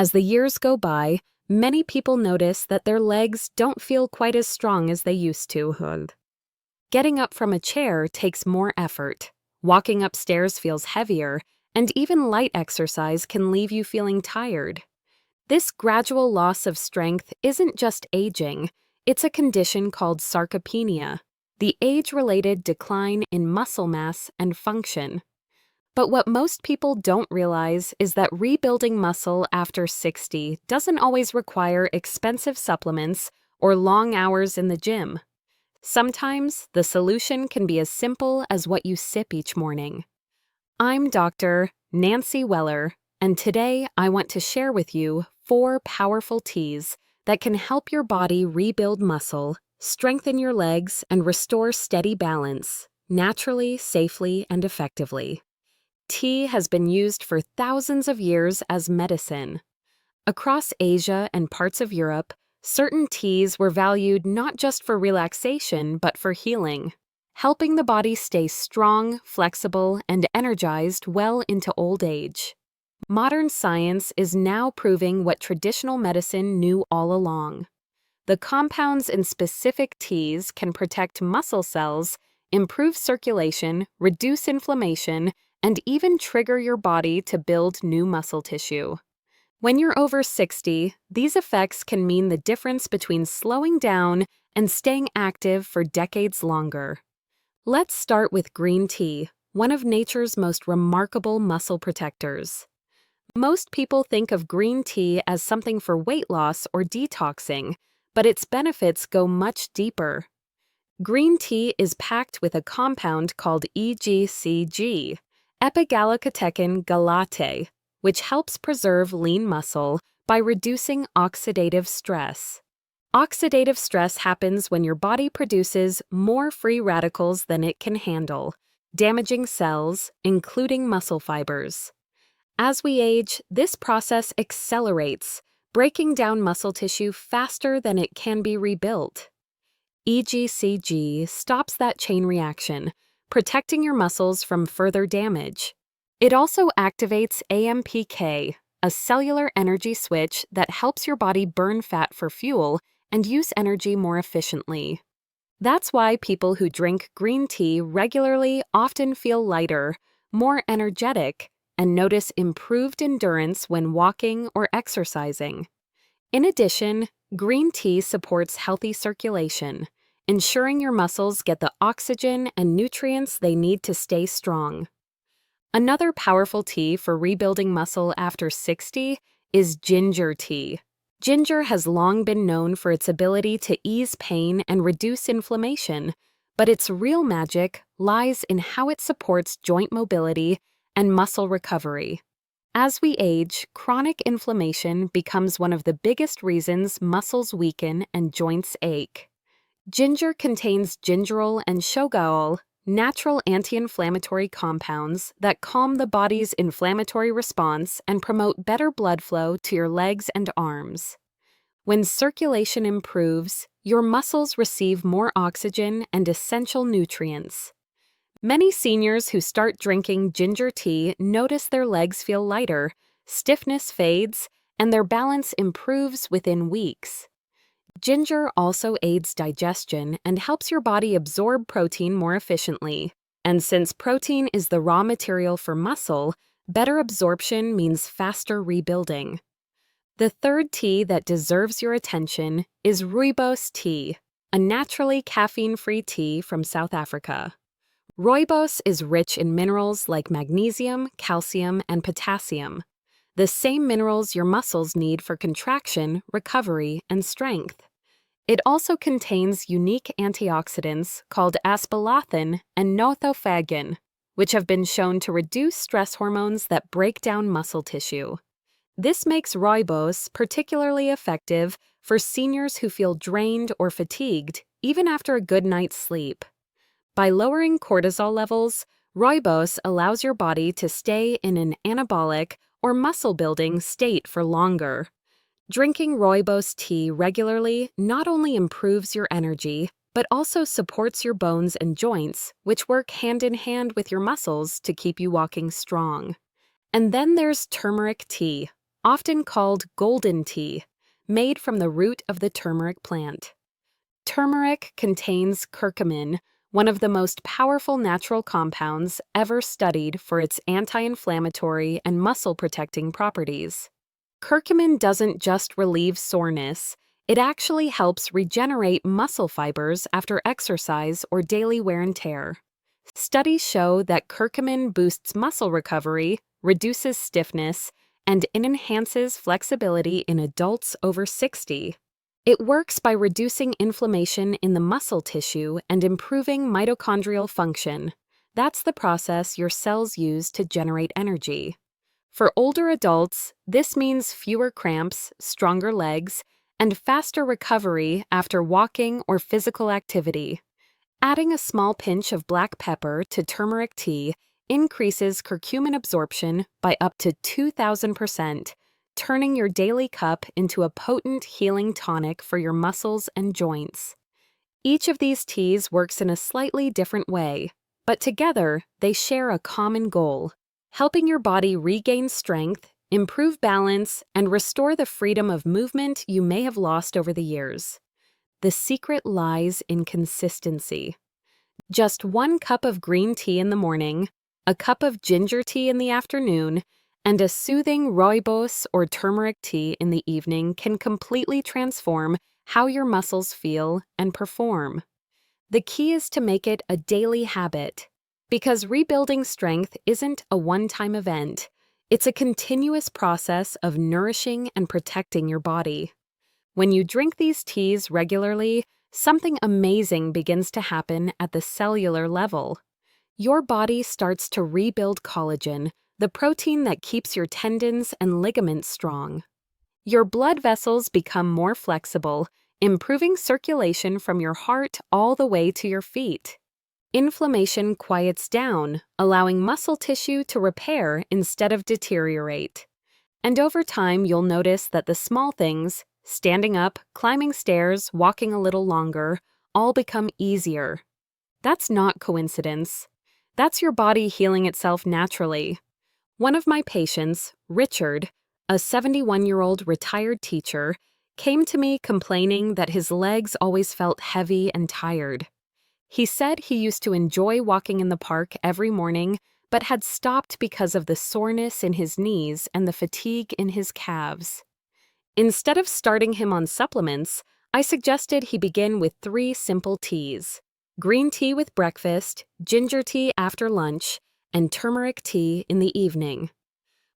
As the years go by, many people notice that their legs don't feel quite as strong as they used to. Getting up from a chair takes more effort. Walking upstairs feels heavier, and even light exercise can leave you feeling tired. This gradual loss of strength isn't just aging, it's a condition called sarcopenia, the age-related decline in muscle mass and function. But what most people don't realize is that rebuilding muscle after 60 doesn't always require expensive supplements or long hours in the gym. Sometimes the solution can be as simple as what you sip each morning. I'm Dr. Nancy Weller, and today I want to share with you 4 powerful teas that can help your body rebuild muscle, strengthen your legs, and restore steady balance, naturally, safely, and effectively. Tea has been used for thousands of years as medicine. Across Asia and parts of Europe, certain teas were valued not just for relaxation but for healing, helping the body stay strong, flexible, and energized well into old age. Modern science is now proving what traditional medicine knew all along. The compounds in specific teas can protect muscle cells, improve circulation, reduce inflammation, and even trigger your body to build new muscle tissue. When you're over 60, these effects can mean the difference between slowing down and staying active for decades longer. Let's start with green tea, one of nature's most remarkable muscle protectors. Most people think of green tea as something for weight loss or detoxing, but its benefits go much deeper. Green tea is packed with a compound called EGCG, epigallocatechin galate, which helps preserve lean muscle by reducing oxidative stress. Oxidative stress happens when your body produces more free radicals than it can handle, damaging cells, including muscle fibers. As we age, this process accelerates, breaking down muscle tissue faster than it can be rebuilt. EGCG stops that chain reaction, protecting your muscles from further damage. It also activates AMPK, a cellular energy switch that helps your body burn fat for fuel and use energy more efficiently. That's why people who drink green tea regularly often feel lighter, more energetic, and notice improved endurance when walking or exercising. In addition, green tea supports healthy circulation, ensuring your muscles get the oxygen and nutrients they need to stay strong. Another powerful tea for rebuilding muscle after 60 is ginger tea. Ginger has long been known for its ability to ease pain and reduce inflammation, but its real magic lies in how it supports joint mobility and muscle recovery. As we age, chronic inflammation becomes one of the biggest reasons muscles weaken and joints ache. Ginger contains gingerol and shogaol, natural anti-inflammatory compounds that calm the body's inflammatory response and promote better blood flow to your legs and arms. When circulation improves, your muscles receive more oxygen and essential nutrients. Many seniors who start drinking ginger tea notice their legs feel lighter, stiffness fades, and their balance improves within weeks. Ginger also aids digestion and helps your body absorb protein more efficiently. And since protein is the raw material for muscle, better absorption means faster rebuilding. The third tea that deserves your attention is rooibos tea, a naturally caffeine-free tea from South Africa. Rooibos is rich in minerals like magnesium, calcium, and potassium, the same minerals your muscles need for contraction, recovery, and strength. It also contains unique antioxidants called aspalathin and nothofagin, which have been shown to reduce stress hormones that break down muscle tissue. This makes rooibos particularly effective for seniors who feel drained or fatigued, even after a good night's sleep. By lowering cortisol levels, rooibos allows your body to stay in an anabolic or muscle-building state for longer. Drinking rooibos tea regularly not only improves your energy, but also supports your bones and joints, which work hand in hand with your muscles to keep you walking strong. And then there's turmeric tea, often called golden tea, made from the root of the turmeric plant. Turmeric contains curcumin, one of the most powerful natural compounds ever studied for its anti-inflammatory and muscle-protecting properties. Curcumin doesn't just relieve soreness, it actually helps regenerate muscle fibers after exercise or daily wear and tear. Studies show that curcumin boosts muscle recovery, reduces stiffness, and enhances flexibility in adults over 60. It works by reducing inflammation in the muscle tissue and improving mitochondrial function. That's the process your cells use to generate energy. For older adults, this means fewer cramps, stronger legs, and faster recovery after walking or physical activity. Adding a small pinch of black pepper to turmeric tea increases curcumin absorption by up to 2,000%, turning your daily cup into a potent healing tonic for your muscles and joints. Each of these teas works in a slightly different way, but together they share a common goal: helping your body regain strength, improve balance, and restore the freedom of movement you may have lost over the years. The secret lies in consistency. Just 1 cup of green tea in the morning, a cup of ginger tea in the afternoon, and a soothing rooibos or turmeric tea in the evening can completely transform how your muscles feel and perform. The key is to make it a daily habit, because rebuilding strength isn't a one-time event. It's a continuous process of nourishing and protecting your body. When you drink these teas regularly, something amazing begins to happen at the cellular level. Your body starts to rebuild collagen, the protein that keeps your tendons and ligaments strong. Your blood vessels become more flexible, improving circulation from your heart all the way to your feet. Inflammation quiets down, allowing muscle tissue to repair instead of deteriorate. And over time, you'll notice that the small things, standing up, climbing stairs, walking a little longer, all become easier. That's not coincidence. That's your body healing itself naturally. One of my patients, Richard, a 71-year-old retired teacher, came to me complaining that his legs always felt heavy and tired. He said he used to enjoy walking in the park every morning, but had stopped because of the soreness in his knees and the fatigue in his calves. Instead of starting him on supplements, I suggested he begin with 3 simple teas: green tea with breakfast, ginger tea after lunch, and turmeric tea in the evening.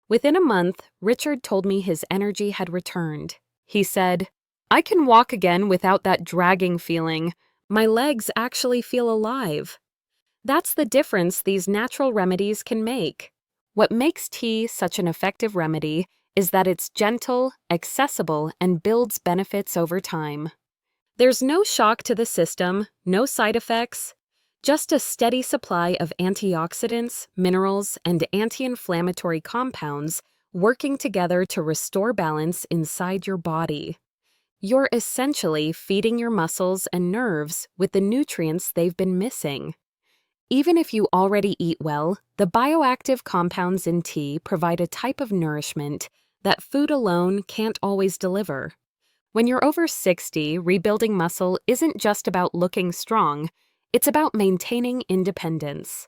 Within a month, Richard told me his energy had returned. He said, "I can walk again without that dragging feeling. My legs actually feel alive." That's the difference these natural remedies can make. What makes tea such an effective remedy is that it's gentle, accessible, and builds benefits over time. There's no shock to the system, no side effects, just a steady supply of antioxidants, minerals, and anti-inflammatory compounds working together to restore balance inside your body. You're essentially feeding your muscles and nerves with the nutrients they've been missing. Even if you already eat well, the bioactive compounds in tea provide a type of nourishment that food alone can't always deliver. When you're over 60, rebuilding muscle isn't just about looking strong, it's about maintaining independence.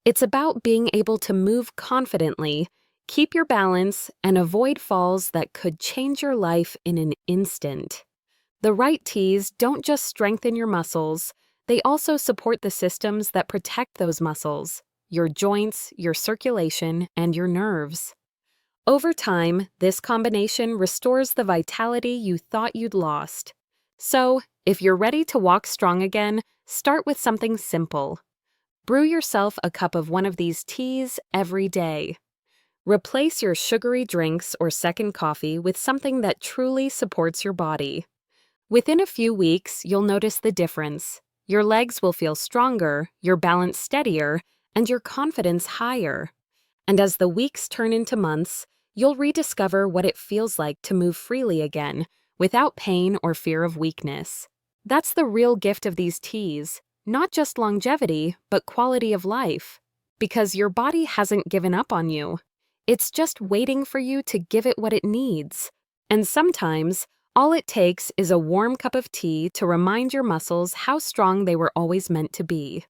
It's about being able to move confidently, keep your balance, and avoid falls that could change your life in an instant. The right teas don't just strengthen your muscles, they also support the systems that protect those muscles: your joints, your circulation, and your nerves. Over time, this combination restores the vitality you thought you'd lost. So, if you're ready to walk strong again, start with something simple. Brew yourself a cup of one of these teas every day. Replace your sugary drinks or second coffee with something that truly supports your body. Within a few weeks, you'll notice the difference. Your legs will feel stronger, your balance steadier, and your confidence higher. And as the weeks turn into months, you'll rediscover what it feels like to move freely again, without pain or fear of weakness. That's the real gift of these teas, not just longevity, but quality of life. Because your body hasn't given up on you. It's just waiting for you to give it what it needs. And sometimes, all it takes is a warm cup of tea to remind your muscles how strong they were always meant to be.